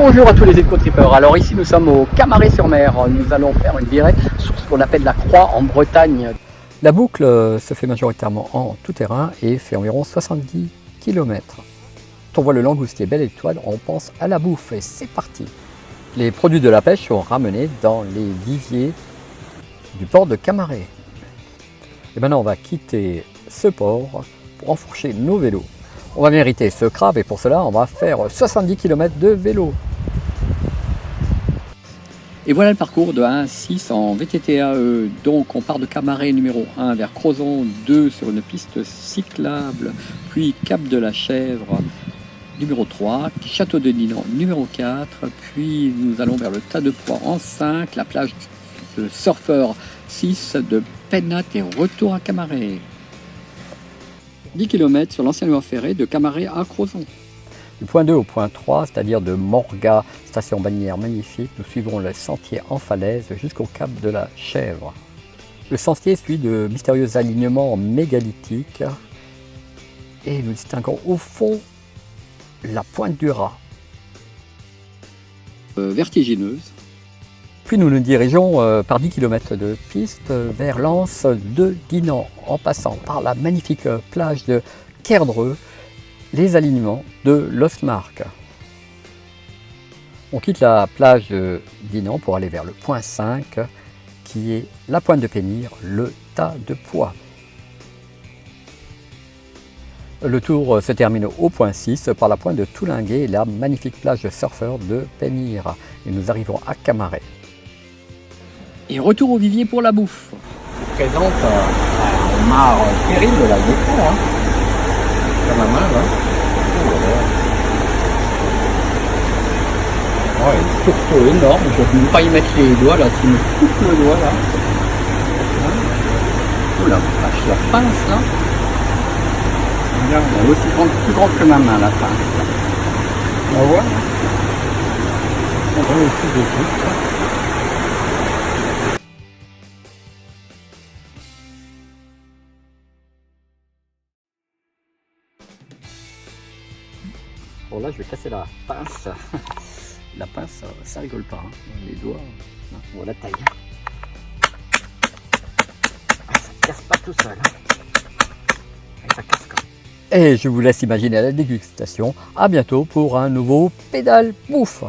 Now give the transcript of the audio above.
Bonjour à tous les éco-trippers. Alors ici nous sommes au Camaret-sur-Mer. Nous allons faire une virée sur ce qu'on appelle la Croix en Bretagne. La boucle se fait majoritairement en tout terrain et fait environ 70 km. Quand on voit le langoustier belle étoile, on pense à la bouffe et c'est parti. Les produits de la pêche sont ramenés dans les viviers du port de Camaret. Et maintenant on va quitter ce port pour enfourcher nos vélos. On va mériter ce crabe et pour cela on va faire 70 km de vélo. Et voilà le parcours de 1 à 6 en VTT-AE. Donc on part de Camaret numéro 1 vers Crozon 2 sur une piste cyclable, puis Cap de la Chèvre numéro 3, Château de Dinan numéro 4, puis nous allons vers le Tas de Poix en 5, la plage de Surfeur 6 de Pénat et retour à Camaret. 10 km sur l'ancienne voie ferrée de Camaret à Crozon. Du point 2 au point 3, c'est-à-dire de Morgat, station balnéaire magnifique, nous suivons le sentier en falaise jusqu'au cap de la Chèvre. Le sentier suit de mystérieux alignements mégalithiques et nous distinguons au fond la pointe du Raz. Vertigineuse. Puis nous nous dirigeons par 10 km de piste vers l'anse de Dinan, en passant par la magnifique plage de Kerdreux, les alignements de l'Osmark. On quitte la plage de Dinan pour aller vers le point 5, qui est la pointe de Pénir, le Tas de Poix. Le tour se termine au point 6 par la pointe de Toulinguet et la magnifique plage de surfeurs de Pénir. Et nous arrivons à Camaret. Et retour au vivier pour la bouffe. Je présente un mare terrible là, beaucoup, hein. Dans ma main là. Oh, un tourteau énorme, je ne peux même pas y mettre les doigts là, tu me coupes le doigt là. Oh la vache, la pince là. Regarde, elle est aussi grande, plus grande que ma main la pince. On va voir. On voit aussi des trucs là. Bon là je vais casser la pince. La pince ça rigole pas, hein. Les doigts, on voit la taille. Ah, ça casse pas tout seul. Hein. Et ça casse quand même. Et je vous laisse imaginer la dégustation. À bientôt pour un nouveau pédale bouffe.